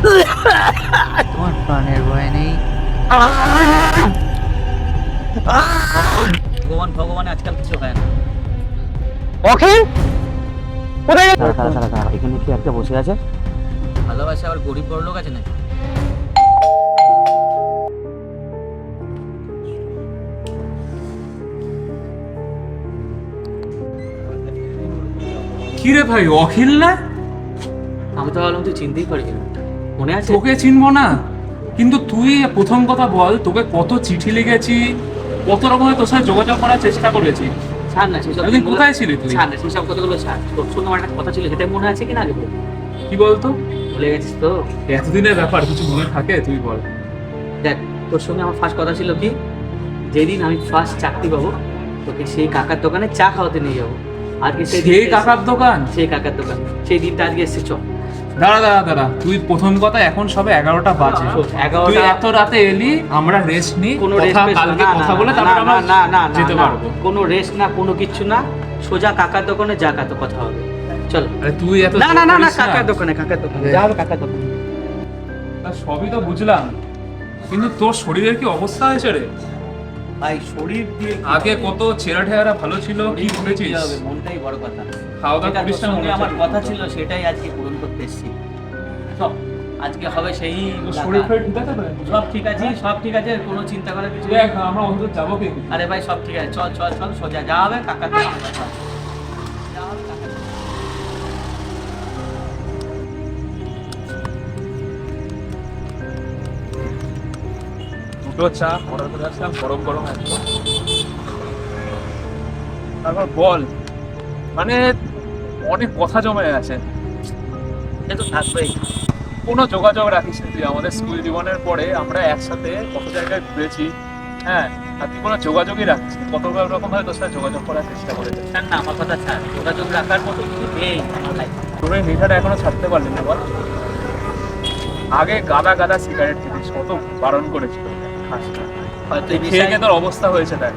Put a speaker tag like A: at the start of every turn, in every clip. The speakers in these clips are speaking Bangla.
A: তোমার প্রাণের ভয় নেই?
B: ভগবান ভগবান আজকাল কিছু হয় না।
C: অখিল কোথায় গেল?
A: এখানে কি একটা বসে আছে?
B: ভালোবাসা আবার গরিব বড় লোক আছে নাকি?
D: কি রে ভাই, অখিল না?
B: আমি তো ভাবলাম তুই চিনতেই পারবি না। মনে আছে?
D: তোকে চিনবো না? কিন্তু তুই প্রথম কথা বল, তোকে কত চিঠি লিখেছি, কত রকমের তোর সাথে যোগাযোগ করার চেষ্টা করেছি।
B: ছাড় না সেসব।
D: তুই কোথায় ছিলি তুই?
B: ছাড় না সেসব কথাগুলো ছাড়। তোর সঙ্গে আমার একটা কথা ছিল, সেটা মনে আছে কিনা আগে বল।
D: কি বলতো?
B: ভুলে গেছিস তো?
D: এতদিনের ব্যাপার কিছু মনে থাকে? তুই বল।
B: দেখ, তোর সঙ্গে আমার ফার্স্ট কথা ছিল কি, যেদিন আমি ফার্স্ট চাকরি পাবো তোকে সেই কাকার দোকানে চা খাওয়াতে নিয়ে যাবো। আজকে
D: সেই কাকার দোকান?
B: সেই কাকার দোকান, সেই দিনটা আজকে এসছে। চল।
D: দাঁড়া, তুই প্রথম কথা এখন সবে 11টা বাজে।
B: 11টা
D: তুই এত রাতে এলি, আমরা রেস্ট নিই,
B: কোনো
D: কথা
B: রেস্ট
D: কালকে কথা বলে তারপর আমরা যেতে পারবো।
B: কোনো রেস্ট না, কোনো কিচ্ছু না, সোজা কাকার দোকানে যা কাতো কথা হবে। চল।
D: আরে তুই এত
B: না
D: জোর
B: না না না
D: করিস
B: কাকার দোকানে যা হবে কাকার দোকানে।
D: তা সবই তো বুঝলাম, কিন্তু তোর শরীরের কি অবস্থা হয়েছে রে?
B: ভাই শরীর দিয়ে
D: আগে কত চেহারা ঠেহারা ভালো ছিল, কি
B: কি
D: করেছিস?
B: হবে, মনটাই বড় কথা।
D: খাওয়া দাওয়া
B: যেটা
D: করিস
B: তোর
D: না
B: সঙ্গে
D: মনে
B: আমার
D: হচ্ছে?
B: কথা ছিল সেটাই আজকে পূরণ করতে এসেছি। সব আজকে হবে সেই
D: তোর শরীর ফরীর ঠিক আছে তো?
B: সব ঠিক আছে, সব ঠিক আছে, কোনো চিন্তা করার কিছু নেই।
D: দেখ আমরা অন্তত যাবো কি?
B: আরে ভাই সব ঠিক আছে, চল চল চল, সোজা যা হবে কাকার দোকানে কথা হবে। যা হবে কাকার দোকানে।
D: দুটো চা অর্ডার করে আসলাম, গরম গরম একদম। তারপর বল, মানে অনেক কথা জমে আছে।
B: সে তো থাকবেই।
D: কোনো যোগাযোগ রাখিস না তুই আমাদের স্কুল জীবনের পরে। আমরা একসাথে কত জায়গায় ঘুরেছি, হ্যাঁ, আর তুই কোনো যোগাযোগই রাখিস না। কত রকম ভাবে তোর সাথে যোগাযোগ করার চেষ্টা করেছে।
B: ছাড় না, আমার কথা ছাড়। যোগাযোগ রাখার মতো কিছু নেই আমার লাইফে।
D: তোর এই নেশাটা এখনো ছাড়তে পারলি না বল? আগে গাদা গাদা সিগারেট খেতিস, কত বারণ করেছিল খাস না।
B: হয়তো এই
D: খেয়ে
B: বিষয়ে
D: খেয়ে তোর অবস্থা হয়েছে দেখ।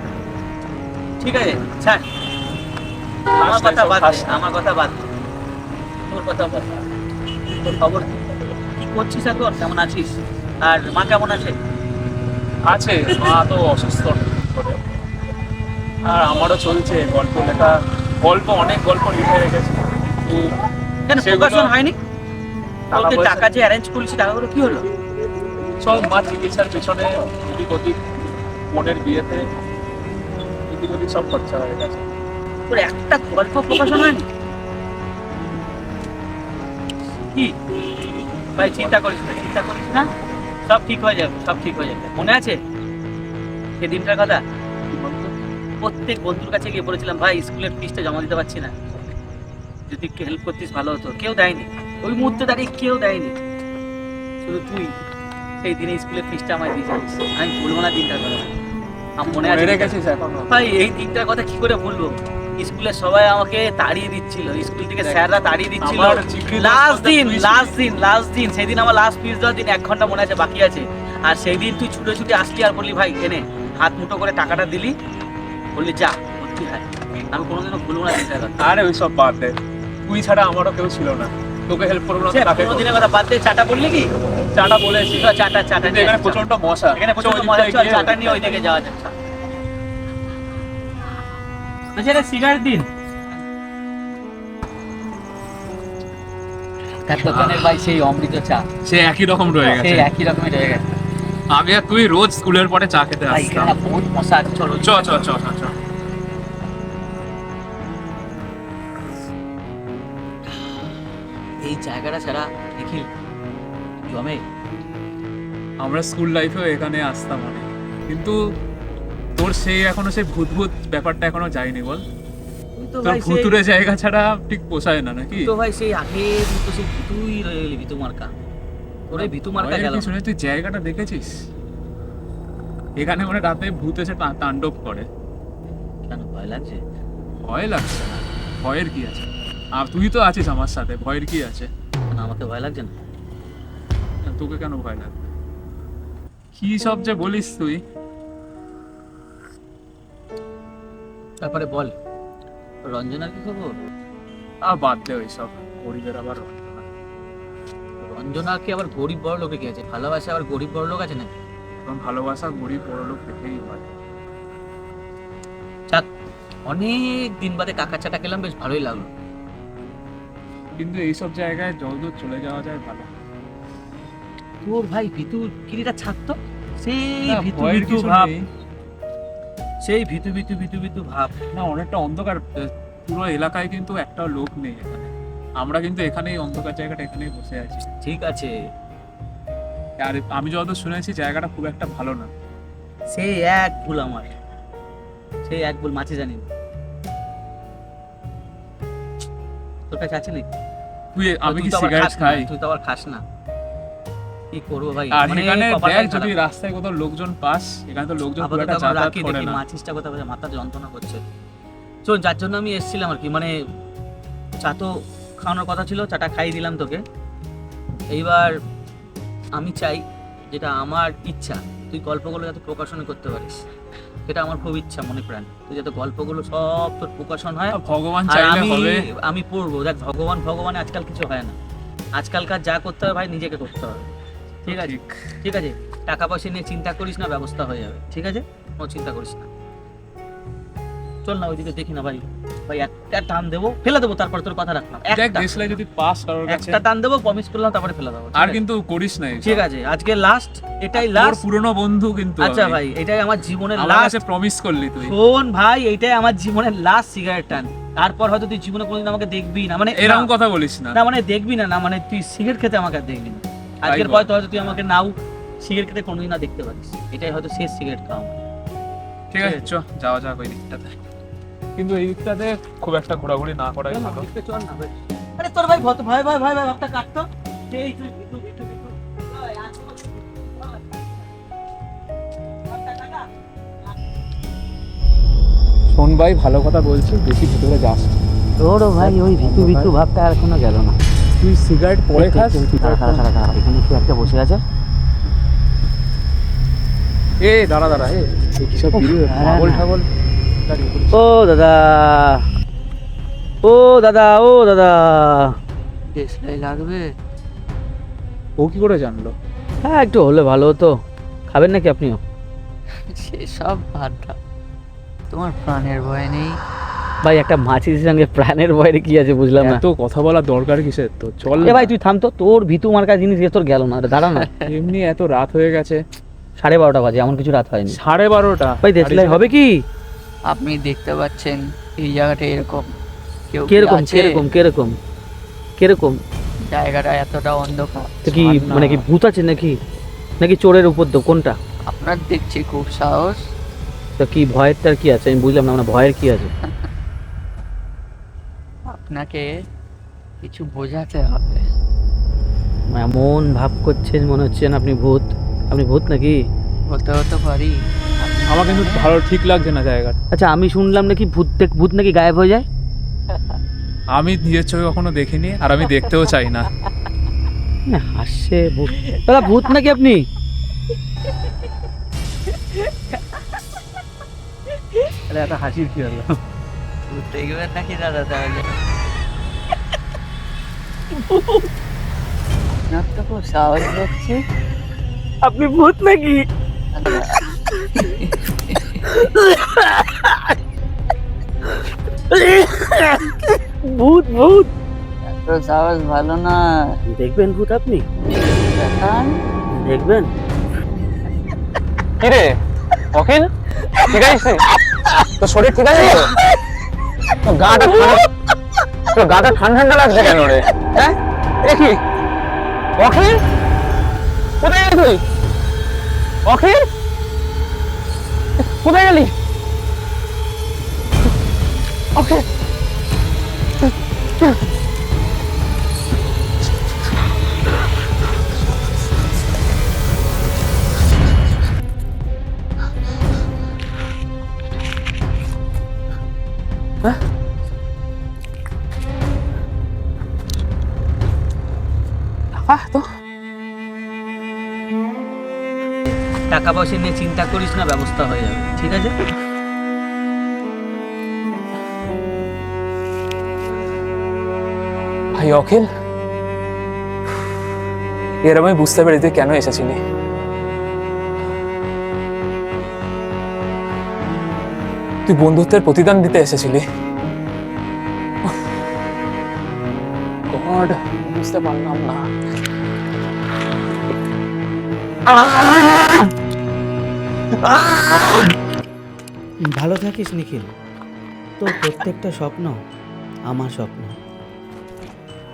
B: ঠিক আছে, ছাড়। আমার কথা বাদ দে, আমার কথা বাদ দে, তোর কথা বাদ দে। তোর খবর কি? কি করছিস এখন? কেমন আছিস? আর মা কেমন আছে?
D: আছে, মা তো অসুস্থ আর আমারও চলছে গল্প লেখা। অনেক গল্প লিখে রেখেছি।
B: কেন
D: সেগুলো-
B: প্রকাশন হয়নি?
D: টাকা
B: তোকে
D: পয়সা-
B: টাকা যে অ্যারেঞ্জ করেছি, টাকাগুলো কি হলো?
D: সব মা চিকিৎসার পেছনে এদিক ওদিক, বোনের বিয়েতে এদিক ওদিক সব খরচা হয়ে গেছে।
B: তোর একটা গল্প প্রকাশন হয়নি? কি ভাই, চিন্তা করিস না, চিন্তা করিস না, সব ঠিক হয়ে যাবে, সব ঠিক হয়ে যাবে। মনে আছে সেদিনটার কথা? প্রত্যেক বন্ধুর কাছে গিয়ে বলেছিলাম, ভাই স্কুলের ফিসটা জমা দিতে পারছি না, যদি একটু হেল্প করতিস ভালো হতো। কেউ দেয়নি, ওই মুহূর্তে দাঁড়িয়ে কেউ দেয়নি, শুধু তুই সেই দিনে স্কুলের ফিসটা আমায় দিয়েছিস। আমি ভুলবো না দিনটার কথা। আমার মনে আছে
D: রেখেছিস এখনো?
B: ভাই, এই দিনটার কথা কি করে ভুলবো? স্কুলের সবাই আমাকে তাড়িয়ে দিচ্ছিল, স্কুল থেকে স্যাররা তাড়িয়ে দিচ্ছিল।
D: আমার চিঠি
B: লাস্ট দিন সেদিন আমার লাস্ট ফিস দেওয়ার দিন, 1 ঘন্টা মনে আছে বাকি আছে। আর সেই দিন তুই ছুটে ছুটে আসলি আর বললি, ভাই এনে হাত মুঠো করে টাকাটা দিলি, বললি যা ভর্তি হয়। আমি কোনোদিনও ভুলবো না দিনটার কথা।
D: আরে ওই সব বাদ দে, তুই ছাড়া আমারও কেউ ছিল না। তোকে হেল্প করবো না তো কাকে করবো?
B: কোনোদিনের কথা বাদ দে, চাটা বললি কি?
D: চাটা বলেছি।
B: চল, চাটা
D: কিন্তু
B: নিয়ে
D: এখানে
B: আসি, চল।
D: প্রচন্ড মশা।
B: এখানে প্রচুর
D: চল,
B: মজা, চল
D: গিয়ে-
B: চাটা নিয়ে ওই দিকে যাওয়া যাক। আচ্ছা, এটা সিগারেট দিন। তার দোকানের ভাই সেই অমৃত চা,
D: সে একই রকম রয়ে গেছে।
B: সেই একই রকমের রয়ে গেছে।
D: আমি আর তুই রোজ স্কুলের পরে চা খেতে
B: ভাই
D: আসতাম।
B: এখানে বহুত মশা আছে, চলো
D: চ চ চ চ চ।
B: এই জায়গাটা ছাড়া নিখিল জমে।
D: আমরা স্কুল লাইফেও এখানে আসতাম অনেক, কিন্তু তোর সেই এখনো সেই ভূত ভূত ব্যাপারটা এখনো যায়নি বল?
B: তুই তো
D: তোর
B: ভাই সেই,
D: ভুতুরে জায়গা ছাড়া ঠিক পোষায় না নাকি?
B: তো ভাই সেই আগের মতো সেই তুই রয়ে গেলি ভিতু মার্কা। তোর এই ভিতু মার্কা
D: ভয়ের
B: গেল।
D: কিছু নেই, তুই জায়গাটা দেখেছিস? এখানে মানে রাতে ভূত এসে তাণ্ডব করে।
B: কেন ভয় লাগছে?
D: ভয় লাগছে না, ভয়ের কি আছে? আর তুই তো আছিস আমার সাথে, ভয়ের কি আছে?
B: না, আমাকে ভয় লাগছে না।
D: তোকে কেন ভয় লাগবে? কি সব যে বলিস তুই।
B: তারপরে বল, রঞ্জনার কি খবর?
D: বাদ দে ওইসব, গরিবের আবার রঞ্জনা।
B: রঞ্জনা কি আবার গরিব বড় লোকে কি আছে? ভালোবাসা আবার গরিব বড় লোক আছে নাকি?
D: কারণ ভালোবাসা গরিব বড় লোক দেখেই হয়।
B: যাক, অনেক দিন বাদে কাকা চাটা খেলাম, বেশ ভালোই লাগলো।
D: কিন্তু এইসব জায়গায় যতদূর চলে যাওয়া যায় ভালো।
B: তোর ভাই ভিতু কিরিটা ছাড়তো, সেই
D: না,
B: ভিতু
D: ভয়ের
B: ভিতু
D: কিছু
B: ভাব,
D: নেই।
B: সেই ভিতু ভিতু ভিতু ভিতু ভাব।
D: না, অনেকটা অন্ধকার, পুরো এলাকায় কিন্তু একটাও লোক নেই এখানে। আমরা কিন্তু এখানেই অন্ধকার জায়গাটা এখানেই বসে আছি।
B: ঠিক আছে,
D: আর আমি যতদূর শুনেছি জায়গাটা খুব একটা ভালো না।
B: সেই এক ভুল আমার, সেই এক ভুল মাছি জানি না। তোর কাছে আছে নাকি?
D: আমি কি
B: তুই তো আবার
D: সিগারেট
B: খাস না,
D: খাই?
B: তুই তো আবার খাস না, কি করবো ভাই?
D: আর
B: মানে
D: এখানে
B: কপালটাই
D: দেখ, যদি
B: খারাপ।
D: রাস্তায় কোথাও লোকজন পাস, এখানে তো লোকজন খুব
B: আপাতত
D: একটা
B: এখন
D: যাতায়াত
B: রাখি,
D: করে
B: দেখি
D: না।
B: মাছিসটা কোথাও কোথাও মাথা যন্ত্রণা করছে। চল, যার জন্য আমি এসেছিলাম আর কি, মানে চা তো খাওয়ানোর কথা ছিল, চাটা খাইয়ে দিলাম তোকে। এইবার আমি চাই, যেটা আমার ইচ্ছা, তুই গল্পগুলো যাতে প্রকাশন করতে পারিস, এটা আমার খুব ইচ্ছা মনে প্রাণ। তুই যাতে গল্পগুলো সব তোর প্রকাশন হয়,
D: ভগবান
B: আর
D: চাইলে
B: আমি
D: হবে।
B: আমি পড়বো। দেখ, ভগবানে আজকাল কিছু হয় না, আজকালকার যা করতে হবে ভাই নিজেকে করতে হবে। ঠিক আছে, ঠিক আছে, টাকা পয়সা নিয়ে চিন্তা করিস না, ব্যবস্থা হয়ে যাবে। ঠিক আছে, কোনো চিন্তা করিস না। চল না ওইদিকে দেখি না ভাই, ভাই একটা টান দেবো, ফেলে দেবো, তারপর তোর কথা রাখলাম।
D: দেখ,
B: একটা
D: দেশলাই যদি পাস কারোর কাছে,
B: একটা টান দেবো, প্রমিস করলাম, তারপরে ফেলে দেবো। ঠিক
D: আর
B: আছে?
D: কিন্তু করিস না এসব।
B: ঠিক আছে, আজকে লাস্ট, এটাই
D: তোর
B: লাস্ট।
D: পুরনো বন্ধু কিন্তু
B: আচ্ছা
D: আমি।
B: ভাই, এটাই আমার জীবনের
D: আমার
B: লাস্ট।
D: কাছে প্রমিস করলি তুই।
B: শোন ভাই, এটাই আমার জীবনের লাস্ট সিগারেট টান। তারপর হয়তো তুই জীবনে কোনোদিন আমাকে দেখবি না, মানে
D: এরকম
B: না,
D: কথা বলিস না।
B: না মানে দেখবি না, না মানে তুই সিগারেট খেতে আমাকে আর দেখবি না। আজকের
D: বল।
B: পর তো হয়তো তুই আমাকে নাও সিগারেট খেতে কোনোদিন না দেখতে পারিস। এটাই হয়তো শেষ সিগারেট খাওয়া।
D: ঠিক আছে, চ যাওয়া যাক ওই দিকটাতে। কিন্তু এই দিকটাতে খুব একটা ঘোরাঘুরি না করাই ভালো।
B: চল না ভাই। আরে তোর ভাই ভাই ভাই ভাই ভাই ভাবটা কাটতো। এই তুই ভিতু ভিতু ভিতু। ওই আসো। ভাবটা কাটা।
D: শোন ভাই, ভালো কথা বলছি, বেশি ভিতরে যাস না।
A: তোরও ভাই ওই ভিতু ভিতু ভাবটা আর এখনো গেল না।
D: তুই সিগারেট পরে খাস।
A: দাঁড়া, এখানে কি একটা বসে আছে?
D: এ দাঁড়া দাঁড়া, এ কি সব পাগল ঠাগল।
A: ও দাদা, ও দাদা, ও দাদা, দেশলাই লাগবে?
D: ও কি করে জানলো?
A: হ্যাঁ, একটু হলে ভালো হতো। খাবেন নাকি আপনিও?
E: সেসব বাদ দাও, তোমার প্রাণের ভয় নেই?
A: ভাই, একটা মাছির সঙ্গে প্রাণের ভয়ের কি আছে বুঝলাম না।
D: এত কথা বলা দরকার কিসের? তো চল
A: এ ভাই তুই থাম তো, তোর ভিতু মার্কা জিনিস তোর গেল না, দাঁড়া না।
D: এমনি এত রাত হয়ে গেছে।
A: 12:30 বাজে, এমন কিছু রাত হয়নি।
D: 12:30?
A: ভাই দেশলাই হবে কি?
E: আপনি দেখতে পাচ্ছেন এই জায়গাটা এরকম, কেউ কি
A: কিরকম
E: আছে?
A: কিরকম কিরকম কিরকম?
E: জায়গাটা এতটা অন্ধকার।
A: তো কি
D: ছাড় না।
A: মানে কি ভূত আছে নাকি, নাকি চোরের উপদ্রব, কোনটা?
E: আপনার দেখছি খুব সাহস।
A: তো কি ভয়ের তার কি আছে আমি বুঝলাম না, মানে ভয়ের কি আছে?
E: আপনাকে কিছু বোঝাতে হবে।
A: এমন ভাব করছেন মনে হচ্ছেন আপনি ভূত। আপনি ভূত নাকি?
E: হতে হতে পারি।
D: আমার কিন্তু ভালো ঠিক লাগছে না জায়গাটা।
A: আচ্ছা, আমি শুনলাম নাকি ভূত নাকি গায়েব হয়ে যায়।
D: আমি নিজের চোখে কখনো দেখিনি, আর আমি দেখতেও চাই না।
A: না, হাসছে ভূত। দাদা ভূত নাকি আপনি?
B: আরে একটা হাসির কি হলো?
E: দেখবেন নাকি দাদা তাহলে? আপনার তো খুব সাহস দেখছি।
A: আপনি ভূত নাকি? ভূত ভূত
E: এত সাহস ভালো না।
A: দেখবেন ভূত আপনি?
E: দেখান।
A: দেখবেন?
C: কি রে অখিল, ঠিক আছে? তোর শরীর ঠিক আছে তো? তোর গাটা ঠান্ডা ঠান্ডা লাগছে কেন রে? হ্যাঁ, এ কি অখিল? কোথায় গেলি তুই? অখিল, কোথায় গেলি? অখিল, তো
B: টাকা পয়সা নিয়ে চিন্তা করিস না, ব্যবস্থা হয়ে যাবে। ঠিক আছে,
C: ভাই অখিল, এর আমি বুঝতে পারি তুই কেন এসেছিলি। তুই বন্ধুত্বের প্রতিদান দিতে এসেছিলি। গড, বুঝতে পারলাম না।
A: ভালো থাকিস নিখিল, তোর প্রত্যেকটা স্বপ্ন আমার স্বপ্ন।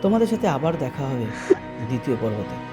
A: তোমাদের সাথে আবার দেখা হবে দ্বিতীয় পর্বতে।